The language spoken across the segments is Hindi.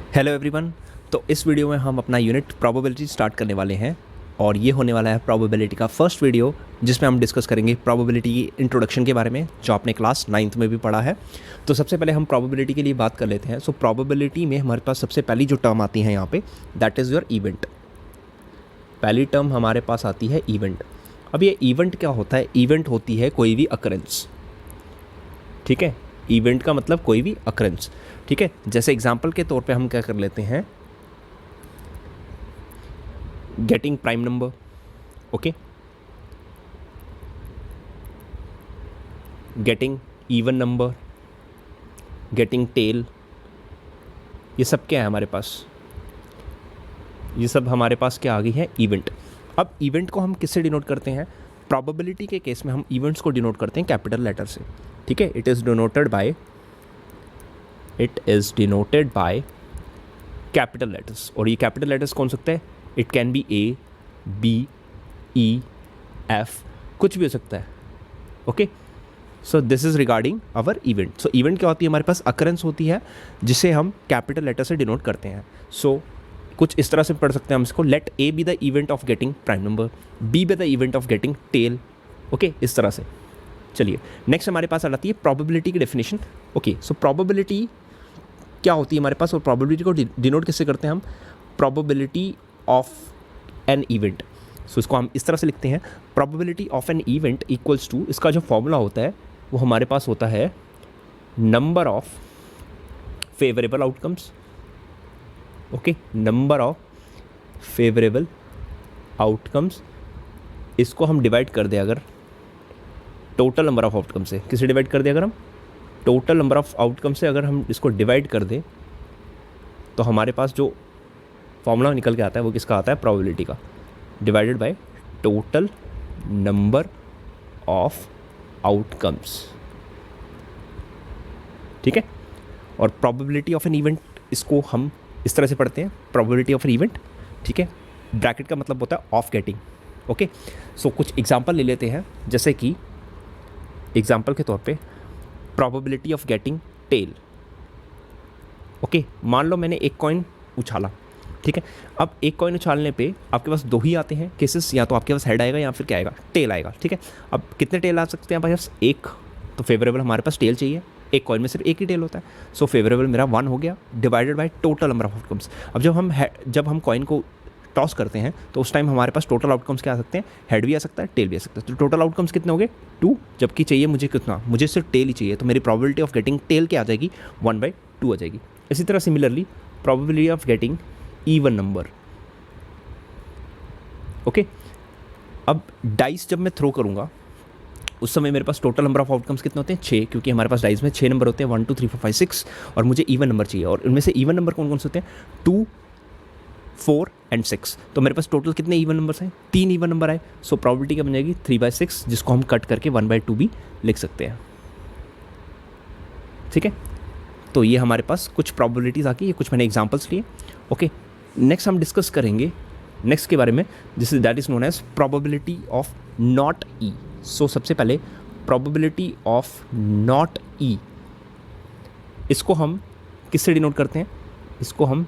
Hello everyone. तो इस वीडियो में हम अपना यूनिट प्रोबेबिलिटी स्टार्ट करने वाले हैं और ये होने वाला है प्रोबेबिलिटी का फर्स्ट वीडियो, जिसमें हम डिस्कस करेंगे प्रोबेबिलिटी की इंट्रोडक्शन के बारे में, जो आपने क्लास 9th में भी पढ़ा है। तो सबसे पहले हम प्रोबेबिलिटी के लिए बात कर लेते हैं। सो प्रोबेबिलिटी में हमारे पास सबसे पहली जो टर्म आती है यहाँ पे, दैट इज़ योर इवेंट। पहली टर्म हमारे पास आती है इवेंट। अब ये इवेंट क्या होता है? इवेंट होती है कोई भी अकरेंस, ठीक है। इवेंट का मतलब कोई भी अकरेंस, ठीक है। जैसे एग्जांपल के तौर पे हम क्या कर लेते हैं, getting prime number, okay, getting even number, getting tail, ये सब क्या है हमारे पास? ये सब हमारे पास क्या आ गई है? इवेंट। अब इवेंट को हम किससे डिनोट करते हैं? प्रोबेबिलिटी के केस में हम इवेंट्स को डिनोट करते हैं कैपिटल लेटर से, ठीक है। It is denoted by capital letters. और ये कैपिटल लेटर्स कौन सकते हैं? It can be A, B, E, F, कुछ भी हो सकता है, okay. So this is regarding our event. So event क्या होती है? हमारे पास अकरेंस होती है जिसे हम कैपिटल लेटर से डिनोट करते हैं। सो कुछ इस तरह से पढ़ सकते हैं हम इसको, let A be the event of getting prime number, B be the event of getting tail, okay, इस तरह से। चलिए नेक्स्ट हमारे पास आ जाती है प्रोबेबिलिटी की डेफिनेशन, ओके। सो प्रोबेबिलिटी क्या होती है हमारे पास, और प्रोबेबिलिटी को डिनोट किससे करते हैं हम? Probability of an event. So इसको हम इस तरह से लिखते हैं, probability of an event equals to, इसका जो फॉर्मूला होता है वो हमारे पास होता है number of favourable outcomes, okay, number of favourable outcomes. इसको हम डिवाइड कर दें अगर टोटल नंबर ऑफ आउटकम से, किसे डिवाइड कर दें? अगर हम टोटल नंबर ऑफ आउटकम से अगर हम इसको डिवाइड कर दें तो हमारे पास जो फॉर्मूला निकल के आता है वो किसका आता है? प्रोबेबिलिटी का, divided by total number of outcomes, ठीक है। और प्रोबेबिलिटी ऑफ एन इवेंट, इसको हम इस तरह से पढ़ते हैं, प्रोबेबिलिटी ऑफ एन इवेंट, ठीक है। ब्रैकेट का मतलब होता है ऑफ गेटिंग, ओके। सो कुछ एग्जांपल ले लेते हैं, जैसे कि एग्जांपल के तौर पे probability of getting tail, okay. मान लो मैंने एक कॉइन उछाला, ठीक है। अब एक कॉइन उछालने पे आपके पास दो ही आते हैं केसेस, या तो आपके पास हेड आएगा या फिर क्या आएगा? टेल आएगा, ठीक है। अब कितने टेल आ सकते हैं? पास एक, तो फेवरेबल हमारे पास टेल चाहिए, एक कॉइन में सिर्फ एक ही टेल होता है। सो फेवरेबल मेरा 1 हो गया, divided by total number of outcomes. अब जब हम कॉइन को टॉस करते हैं तो उस टाइम हमारे पास टोटल आउटकम्स क्या आ सकते हैं? हेड भी आ सकता है, टेल भी आ सकता है। तो टोटल आउटकम्स कितने हो गए? 2, जबकि चाहिए मुझे कितना? मुझे सिर्फ टेल ही चाहिए, तो मेरी प्रोबेबिलिटी ऑफ गेटिंग टेल क्या आ जाएगी? 1/2 आ जाएगी। इसी तरह similarly probability of getting even number, okay. अब डाइस जब मैं थ्रो करूँगा उस समय मेरे पास टोटल नंबर ऑफ आउटकम्स कितने होते हैं? 6, क्योंकि हमारे पास डाइस में 6 नंबर होते हैं, 1 2 3 4 5 6, और मुझे इवन नंबर चाहिए। और उनमें से इवन नंबर कौन कौन से होते हैं? 2, 4 एंड 6। तो मेरे पास टोटल कितने इवन नंबर्स हैं? 3 इवन नंबर आए। सो प्रोबेबिलिटी क्या बन जाएगी? 3/6, जिसको हम कट करके 1/2 भी लिख सकते हैं, ठीक है। तो ये हमारे पास कुछ प्रोबेबिलिटीज़ आ गई, ये कुछ मैंने एग्जांपल्स लिए, ओके। नेक्स्ट हम डिस्कस करेंगे नेक्स्ट के बारे में, जिस that is known as probability of not E. So सबसे पहले प्रोबेबिलिटी ऑफ नॉट ई, इसको हम किससे डिनोट करते हैं? इसको हम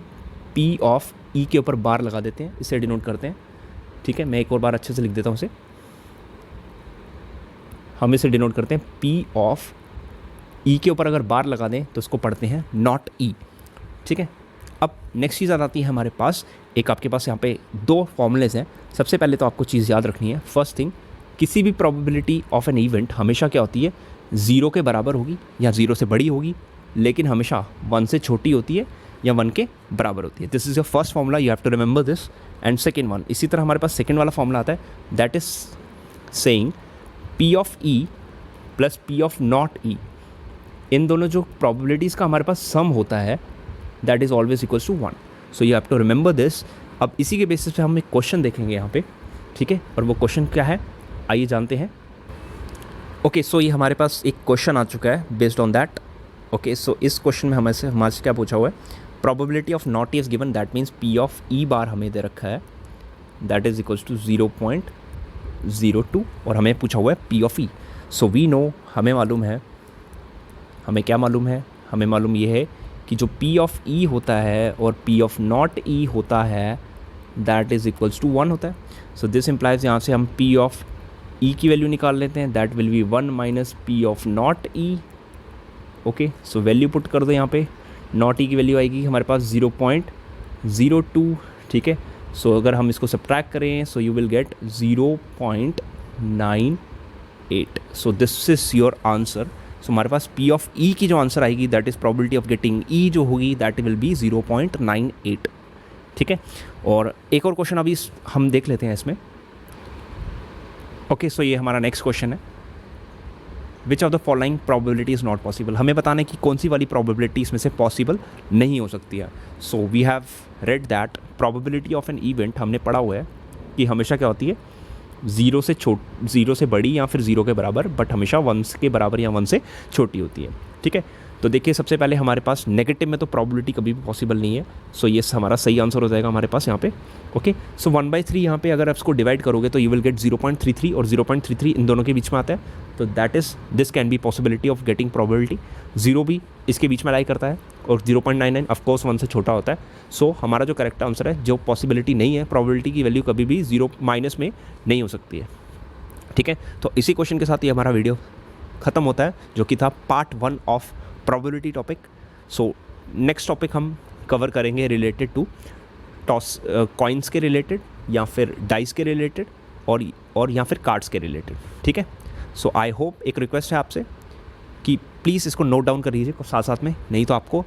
पी ऑफ ई के ऊपर बार लगा देते हैं, इससे डिनोट करते हैं, ठीक है। मैं एक और बार अच्छे से लिख देता हूँ इसे। हम इसे डिनोट करते हैं पी ऑफ ई के ऊपर अगर बार लगा दें तो इसको पढ़ते हैं नॉट ई, ठीक है। अब नेक्स्ट चीज़ आ जाती है हमारे पास, एक आपके पास यहाँ पे 2 फॉर्मूलेज हैं। सबसे पहले तो आपको चीज़ याद रखनी है, फर्स्ट थिंग, किसी भी प्रोबेबिलिटी ऑफ एन इवेंट हमेशा क्या होती है? 0 के बराबर होगी या 0 से बड़ी होगी, लेकिन हमेशा 1 से छोटी होती है या 1 के बराबर होती है। This is your first formula, you have to remember this. And second one, इसी तरह हमारे पास सेकेंड वाला फॉर्मूला आता है, that is saying P of E plus P of not E, इन दोनों जो प्रोबेबिलिटीज़ का हमारे पास सम होता है, that is always equals to 1। So you have to remember this. अब इसी के बेसिस पे हम एक क्वेश्चन देखेंगे यहाँ पे, ठीक है। और वो क्वेश्चन क्या है, आइए जानते हैं। ओके, सो ये हमारे पास एक क्वेश्चन आ चुका है based on that, okay. So इस क्वेश्चन में हमारे क्या पूछा हुआ है? Probability of not is given, that means P of E bar हमें दे रखा है, दैट इज इक्वल्स टू 0.02, और हमें पूछा हुआ है P of E. So we know, हमें मालूम है, हमें क्या मालूम है? हमें मालूम ये है कि जो P ऑफ E होता है और P ऑफ नॉट E होता है दैट इज़ इक्वल्स टू 1 होता है. सो दिस इम्प्लाइज यहाँ से हम P ऑफ E की वैल्यू निकाल लेते हैं, that will be 1 minus P of not E. Okay, so value put कर दो यहाँ पे. नॉट E की वैल्यू आएगी हमारे पास 0.02. ठीक है, सो अगर हम इसको सब्ट्रैक्ट करें so you will get 0.98. So this is your answer. सो हमारे पास P ऑफ E की जो आंसर आएगी that is probability of getting E जो होगी दैट विल बी 0.98. ठीक है, और एक और क्वेश्चन अभी हम देख लेते हैं इसमें. ओके, सो ये हमारा नेक्स्ट क्वेश्चन है. Which of the following probability is not possible. हमें बताना है कि कौन सी वाली प्रोबेबिलिटी इसमें से पॉसिबल नहीं हो सकती है. So we have read that probability of an event, हमने पढ़ा हुआ है कि हमेशा क्या होती है, ज़ीरो से बड़ी या फिर ज़ीरो के बराबर, बट हमेशा 1 के बराबर या 1 से छोटी होती है. ठीक है, तो देखिए सबसे पहले हमारे पास नेगेटिव में तो प्रोबेबिलिटी कभी भी पॉसिबल नहीं है. सो ये हमारा सही आंसर हो जाएगा हमारे पास यहाँ पे. ओके, सो 1/3 यहाँ पे अगर आप इसको डिवाइड करोगे तो यू विल गेट 0.33 और 0.33 इन दोनों के बीच में आता है. तो that is this can be possibility of getting probability. 0 भी इसके बीच में लाई करता है और 0.99 ऑफकोर्स 1 से छोटा होता है. सो हमारा जो करेक्ट आंसर है, जो पॉसिबिलिटी नहीं है, प्रोबेबिलिटी की वैल्यू कभी भी 0 माइनस में नहीं हो सकती है. ठीक है, तो इसी क्वेश्चन के साथ ये हमारा वीडियो ख़त्म होता है, जो कि था part 1 of probability topic. So next topic हम कवर करेंगे रिलेटेड टू टॉस कॉइन्स के रिलेटेड या फिर डाइस के रिलेटेड और या फिर कार्ड्स के रिलेटेड. ठीक है, सो आई होप, एक रिक्वेस्ट है आपसे कि प्लीज़ इसको नोट डाउन कर लीजिए साथ साथ में, नहीं तो आपको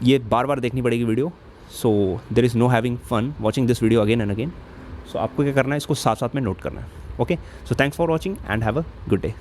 ये बार बार देखनी पड़ेगी video. So there is no having fun watching this video again and again. सो आपको क्या करना है, इसको साथ साथ में नोट करना है. Okay, so thanks for watching and have a good day.